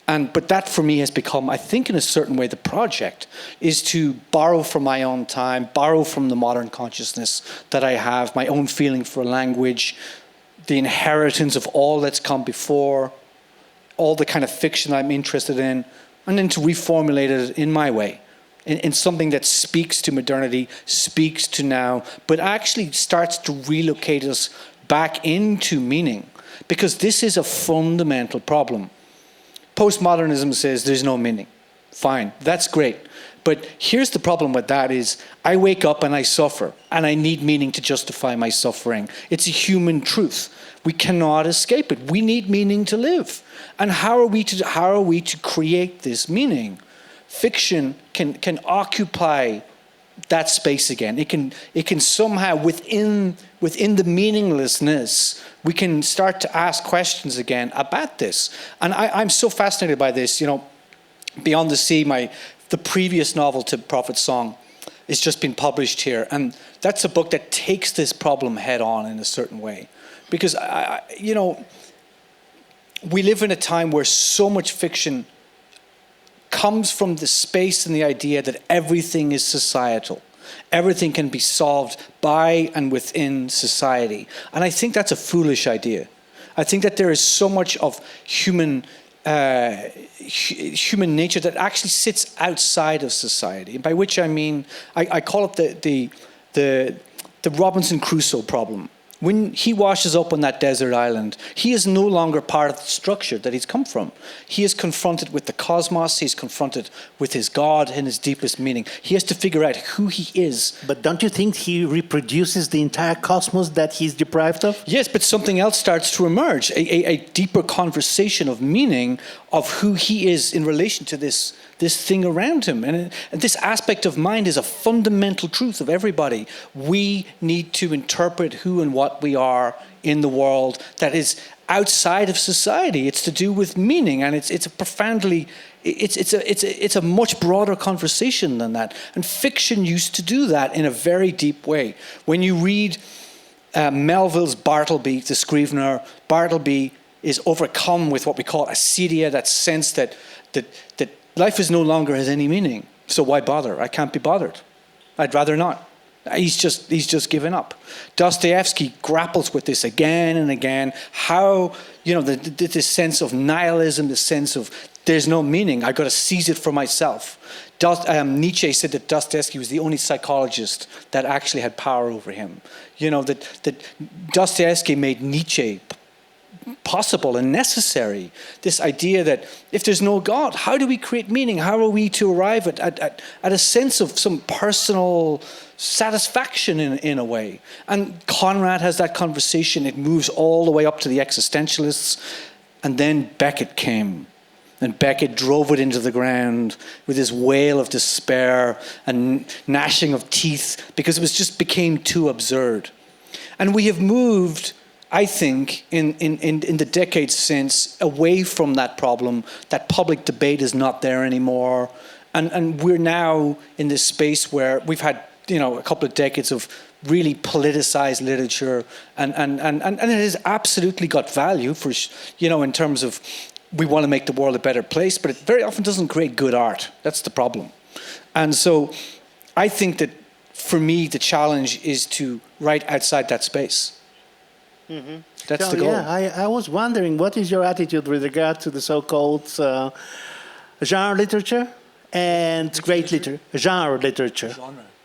But that for me has become, I think in a certain way, the project is to borrow from my own time, borrow from the modern consciousness that I have, my own feeling for language, the inheritance of all that's come before, all the kind of fiction I'm interested in, and then to reformulate it in my way, in something that speaks to modernity, speaks to now, but actually starts to relocate us back into meaning. Because this is a fundamental problem. Postmodernism says there's no meaning. Fine, that's great. But here's the problem with that is I wake up and I suffer, and I need meaning to justify my suffering. It's a human truth. We cannot escape it. We need meaning to live. And how are we to create this meaning? fiction can occupy that space again. It can somehow within the meaninglessness, we can start to ask questions again about this. And I'm so fascinated by this. Beyond the Sea, the previous novel to Prophet's Song, it's just been published here, and that's a book that takes this problem head on in a certain way, because we live in a time where so much fiction comes from the space and the idea that everything is societal. Everything can be solved by and within society. And I think that's a foolish idea. I think that there is so much of human nature that actually sits outside of society. And by which I mean, I call it the Robinson Crusoe problem. When he washes up on that desert island, he is no longer part of the structure that he's come from. He is confronted with the cosmos, he's confronted with his God in his deepest meaning. He has to figure out who he is. But don't you think he reproduces the entire cosmos that he's deprived of? Yes, but something else starts to emerge, a deeper conversation of meaning of who he is in relation to this thing around him. And this aspect of mind is a fundamental truth of everybody. We need to interpret who and what we are in the world that is outside of society. It's to do with meaning, and it's a profoundly, it's a much broader conversation than that. And fiction used to do that in a very deep way. When you read Melville's Bartleby, the Scrivener, Bartleby is overcome with what we call acedia, that sense that life is no longer has any meaning. So why bother? I can't be bothered. I'd rather not. He's just given up. Dostoevsky grapples with this again and again. How, this sense of nihilism, the sense of there's no meaning. I've got to seize it for myself. Nietzsche said that Dostoevsky was the only psychologist that actually had power over him. That Dostoevsky made Nietzsche possible and necessary. This idea that if there's no God, how do we create meaning? How are we to arrive at a sense of some personal satisfaction in a way? And Conrad has that conversation. It moves all the way up to the existentialists. And then Beckett came. And Beckett drove it into the ground with his wail of despair and gnashing of teeth, because it just became too absurd. And we have moved, I think, in the decades since, away from that problem. That public debate is not there anymore. And we're now in this space where we've had, a couple of decades of really politicized literature. And it has absolutely got value for, in terms of we want to make the world a better place, but it very often doesn't create good art. That's the problem. And so I think that for me, the challenge is to write outside that space. Mm-hmm. That's the goal. Yeah, I was wondering, what is your attitude with regard to the so-called genre literature and great literature?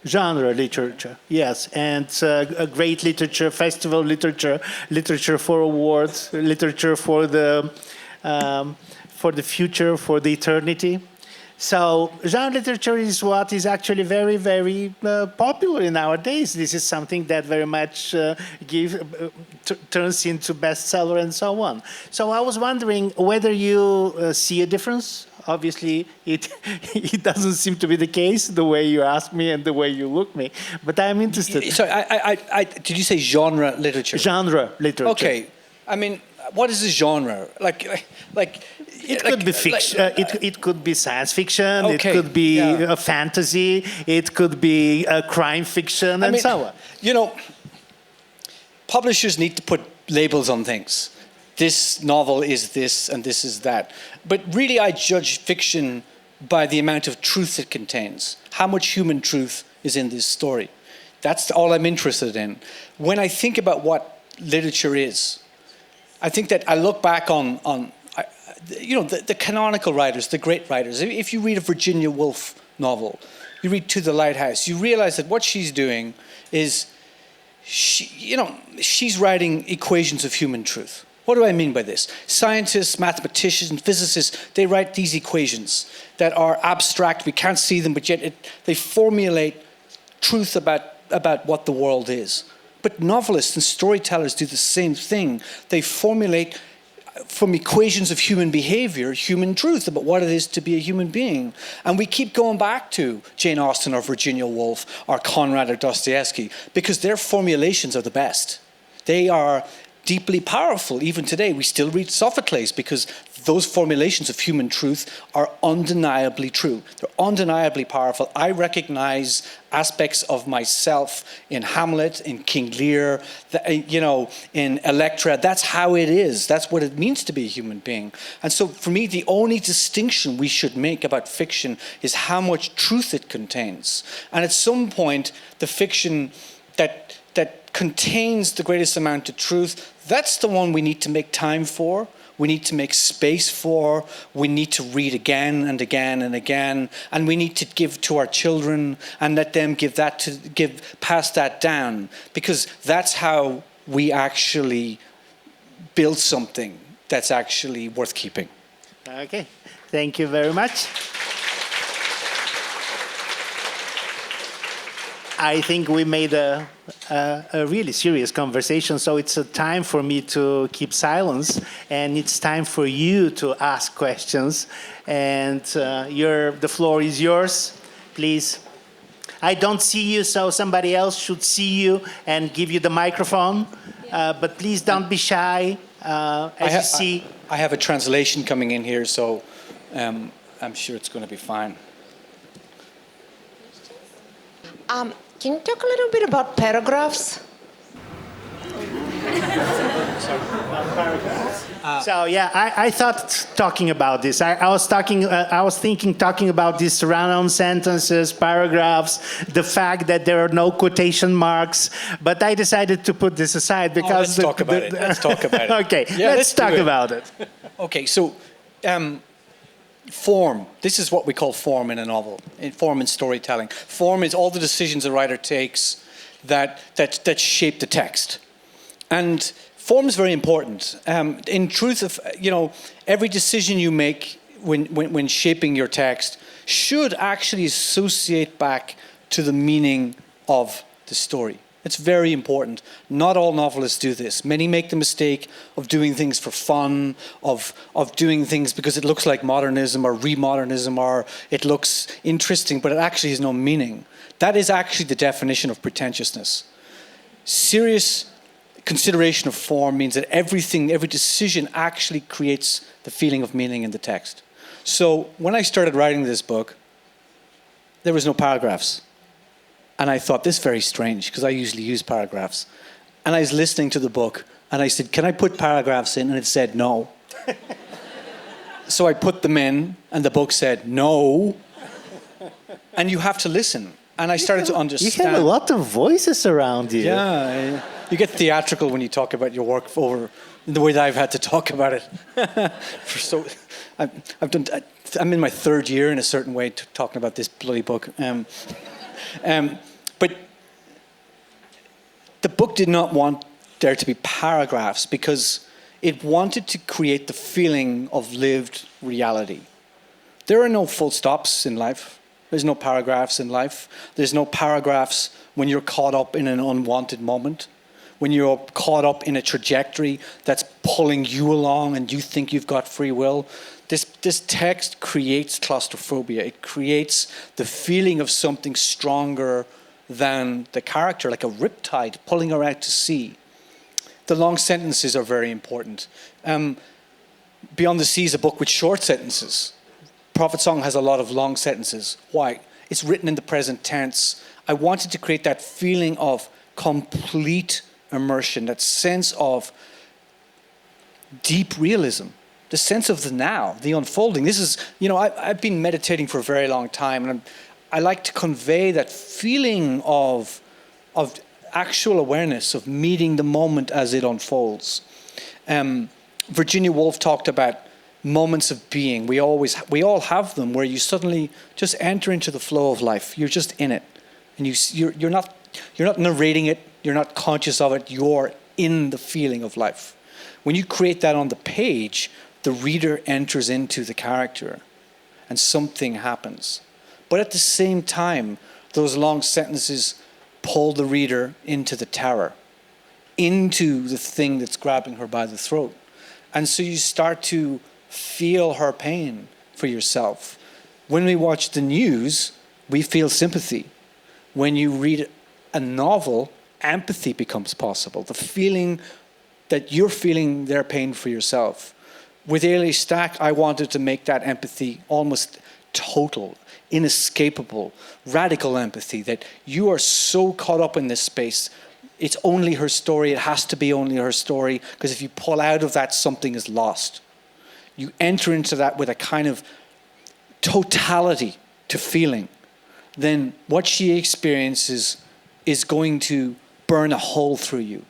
Genre literature, yes. And great literature, festival literature, literature for awards, literature for the future, for the eternity. So genre literature is what is actually very, very popular nowadays. This is something that very much turns into bestseller and so on. So I was wondering whether you see a difference. Obviously, it doesn't seem to be the case, the way you ask me and the way you look me. But I'm interested. Sorry, did you say genre literature? Genre literature. Okay. I mean, what is a genre? It could be fiction. It could be science fiction. Okay, it could be a fantasy. It could be a crime fiction, and so on. Publishers need to put labels on things. This novel is this, and this is that. But really, I judge fiction by the amount of truth it contains. How much human truth is in this story? That's all I'm interested in. When I think about what literature is, I think that I look back on the canonical writers, the great writers. If you read a Virginia Woolf novel, you read To the Lighthouse, you realize that what she's doing is, she's writing equations of human truth. What do I mean by this? Scientists, mathematicians, physicists, they write these equations that are abstract. We can't see them, but yet they formulate truth about what the world is. But novelists and storytellers do the same thing. They formulate from equations of human behavior, human truth about what it is to be a human being. And we keep going back to Jane Austen or Virginia Woolf or Conrad or Dostoevsky because their formulations are the best. They are deeply powerful. Even today, we still read Sophocles because those formulations of human truth are undeniably true. They're undeniably powerful. I recognize aspects of myself in Hamlet, in King Lear, in Electra. That's how it is. That's what it means to be a human being. And so for me, the only distinction we should make about fiction is how much truth it contains. And at some point, the fiction that contains the greatest amount of truth, that's the one we need to make time for. We need to make space for. We need to read again and again and again, and we need to give to our children and let them pass that down, because that's how we actually build something that's actually worth keeping. Okay, thank you very much. I think we made a really serious conversation, so it's a time for me to keep silence, and it's time for you to ask questions. And the floor is yours, please. I don't see you, so somebody else should see you and give you the microphone. But please don't be shy. You see, I have a translation coming in here, so I'm sure it's going to be fine. Can you talk a little bit about paragraphs? So yeah, I thought talking about this. I was thinking about these run-on sentences, paragraphs, the fact that there are no quotation marks. But I decided to put this aside because let's talk about it. Let's talk about it. Okay, yeah, let's talk about it. Okay, so. Form. This is what we call form in a novel, form in storytelling. Form is all the decisions a writer takes that shape the text. And form is very important. In truth, every decision you make when shaping your text should actually associate back to the meaning of the story. It's very important. Not all novelists do this. Many make the mistake of doing things for fun, of doing things because it looks like modernism or remodernism, or it looks interesting, but it actually has no meaning. That is actually the definition of pretentiousness. Serious consideration of form means that every decision actually creates the feeling of meaning in the text. So when I started writing this book, there was no paragraphs. And I thought, this is very strange, because I usually use paragraphs. And I was listening to the book, and I said, can I put paragraphs in? And it said, no. So I put them in, and the book said, no. And you have to listen. And I started to understand. You have a lot of voices around you. Yeah. You get theatrical when you talk about your work over the way that I've had to talk about it. I'm in my third year in a certain way talking about this bloody book. But the book did not want there to be paragraphs because it wanted to create the feeling of lived reality. There are no full stops in life. There's no paragraphs in life. There's no paragraphs when you're caught up in an unwanted moment, when you're caught up in a trajectory that's pulling you along and you think you've got free will. This text creates claustrophobia. It creates the feeling of something stronger than the character, like a riptide pulling her out to sea. The long sentences are very important. Beyond the Sea is a book with short sentences. Prophet Song has a lot of long sentences. Why? It's written in the present tense. I wanted to create that feeling of complete immersion, that sense of deep realism. The sense of the now, the unfolding. This is, I've been meditating for a very long time, and I like to convey that feeling of actual awareness, of meeting the moment as it unfolds. Virginia Woolf talked about moments of being. We all have them, where you suddenly just enter into the flow of life. You're just in it, and you're not narrating it. You're not conscious of it. You're in the feeling of life. When you create that on the page, the reader enters into the character and something happens. But at the same time, those long sentences pull the reader into the terror, into the thing that's grabbing her by the throat. And so you start to feel her pain for yourself. When we watch the news, we feel sympathy. When you read a novel, empathy becomes possible. The feeling that you're feeling their pain for yourself. With Ailey Stack, I wanted to make that empathy almost total, inescapable, radical empathy, that you are so caught up in this space. It's only her story. It has to be only her story, because if you pull out of that, something is lost. You enter into that with a kind of totality to feeling. Then what she experiences is going to burn a hole through you.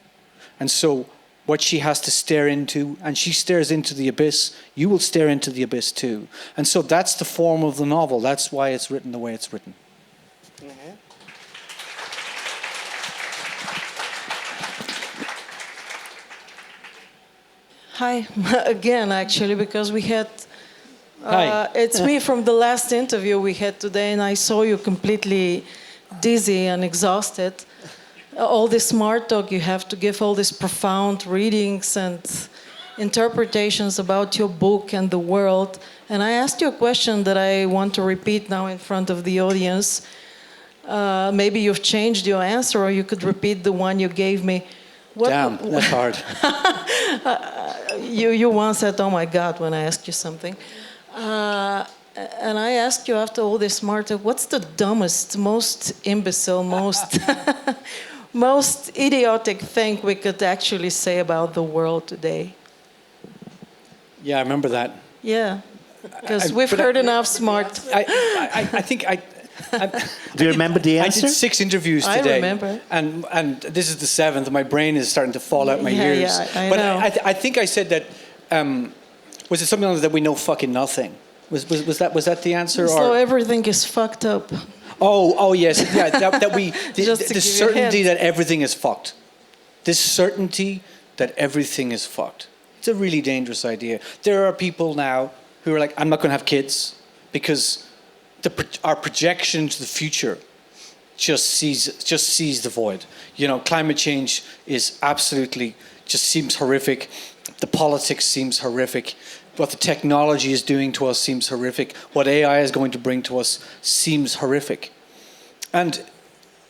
And so what she has to stare into, and she stares into the abyss, you will stare into the abyss too. And so that's the form of the novel. That's why it's written the way it's written. Mm-hmm. Hi, again, actually, because we had... Hi. It's me from the last interview we had today, and I saw you completely dizzy and exhausted. All this smart talk you have to give, all these profound readings and interpretations about your book and the world. And I asked you a question that I want to repeat now in front of the audience. Maybe you've changed your answer, or you could repeat the one you gave me. Damn, that's hard. You once said, "Oh my God," when I asked you something. And I asked you after all this smart talk, what's the dumbest, most imbecile, most idiotic thing we could actually say about the world today? Yeah, I remember that. Yeah, because we've heard enough smart. I think Do you remember the answer? I did 6 interviews today. I remember. And this is the 7th, and my brain is starting to fall out my ears. Yeah, I but know. I think I said that, was it something like that we know fucking nothing? Was that the answer? So or? everything is fucked up. Oh yes, yeah. That we the Just to give you a certainty hint. that everything is fucked. This certainty that everything is fucked. It's a really dangerous idea. There are people now who are like, I'm not going to have kids because our projection into the future just sees the void. You know, climate change is absolutely just seems horrific. The politics seems horrific. What the technology is doing to us seems horrific. What AI is going to bring to us seems horrific. And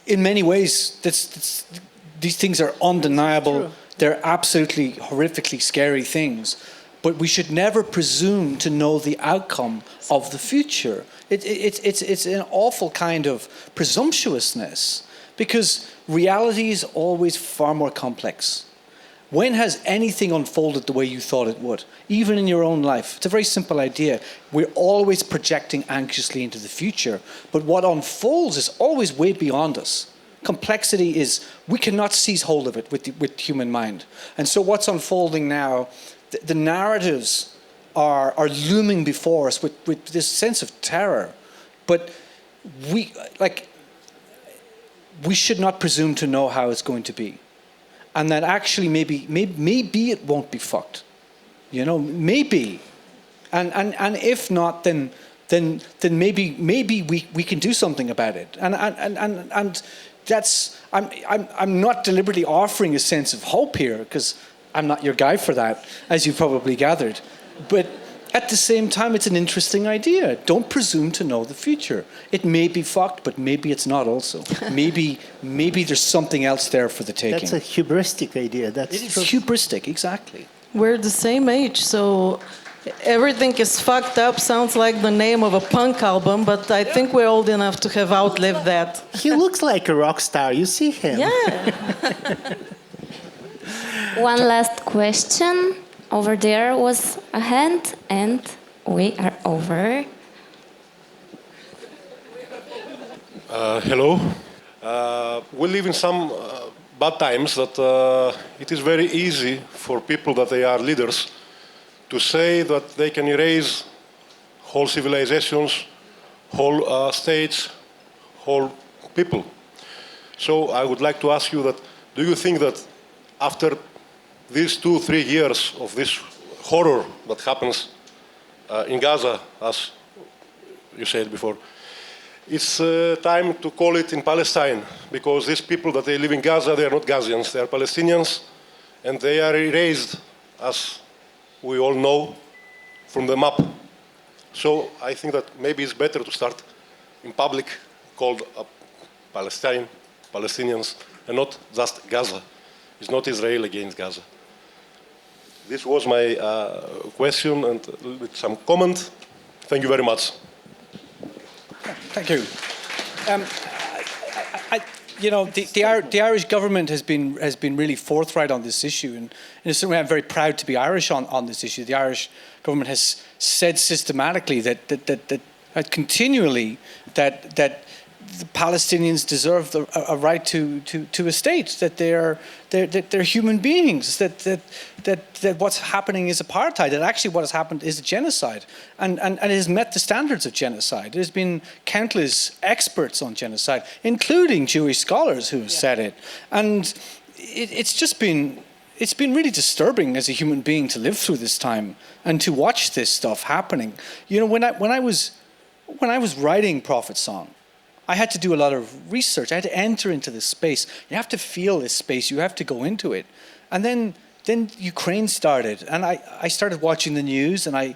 in many ways, these things are undeniable. True. They're absolutely horrifically scary things. But we should never presume to know the outcome of the future. It's an awful kind of presumptuousness, because reality is always far more complex. When has anything unfolded the way you thought it would? Even in your own life. It's a very simple idea. We're always projecting anxiously into the future, but what unfolds is always way beyond us. Complexity is, we cannot seize hold of it with the human mind. And so what's unfolding now, the narratives are looming before us with this sense of terror. But we should not presume to know how it's going to be. And that actually maybe it won't be fucked. You know, maybe. And if not, then maybe we can do something about it. And that's I'm not deliberately offering a sense of hope here, because I'm not your guy for that, as you probably gathered. But at the same time, it's an interesting idea. Don't presume to know the future. It may be fucked, but maybe it's not also. Maybe there's something else there for the taking. That's a hubristic idea. It is hubristic, exactly. We're the same age, so everything is fucked up sounds like the name of a punk album, but I think we're old enough to have outlived that. He looks like a rock star. You see him. Yeah. One last question. Over there was a hand, and we are over. Hello. We live in some bad times that it is very easy for people that they are leaders to say that they can erase whole civilizations, whole states, whole people. So I would like to ask you that, do you think that after these 2-3 years of this horror that happens in Gaza, as you said before, it's time to call it in Palestine, because these people that they live in Gaza, they are not Gazians, they are Palestinians, and they are erased as we all know from the map. So I think that maybe it's better to start in public, called Palestinians, and not just Gaza. It's not Israel against Gaza. This was my question, and with some comment. Thank you very much. Thank you. The Irish government has been really forthright on this issue, and certainly I'm very proud to be Irish on this issue. The Irish government has said systematically that continually that the Palestinians deserve a right to a state, that they're human beings, that what's happening is apartheid, that actually what has happened is a genocide, and it has met the standards of genocide. There's been countless experts on genocide, including Jewish scholars who have said it, and it's been really disturbing as a human being to live through this time and to watch this stuff happening. You know, when I was writing Prophet Song, I had to do a lot of research. I had to enter into this space. You have to feel this space. You have to go into it. And then Ukraine started, and I started watching the news, and I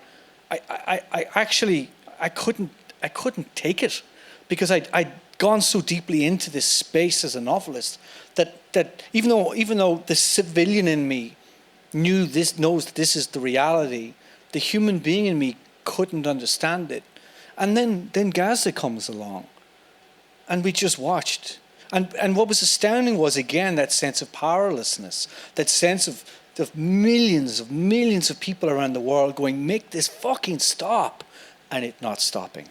couldn't take it, because I'd gone so deeply into this space as a novelist that even though the civilian in me knows this is the reality, the human being in me couldn't understand it. And then Gaza comes along. And we just watched. And what was astounding was, again, that sense of powerlessness, that sense of millions of people around the world going, make this fucking stop, and it not stopping.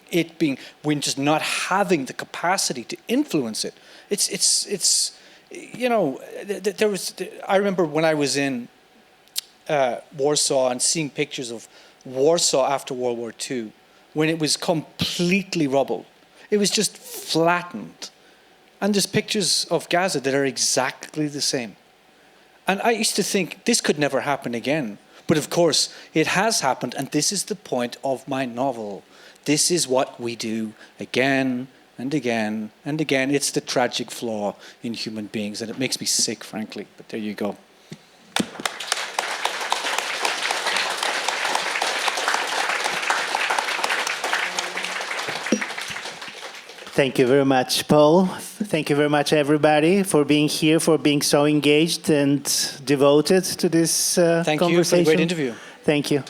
We're just not having the capacity to influence it. It's you know, I remember when I was in Warsaw and seeing pictures of Warsaw after World War II, when it was completely rubble. It was just flattened. And there's pictures of Gaza that are exactly the same. And I used to think this could never happen again. But of course, it has happened, and this is the point of my novel. This is what we do again and again and again. It's the tragic flaw in human beings, and it makes me sick, frankly. But there you go. Thank you very much, Paul. Thank you very much, everybody, for being here, for being so engaged and devoted to this conversation. Thank you for the great interview. Thank you.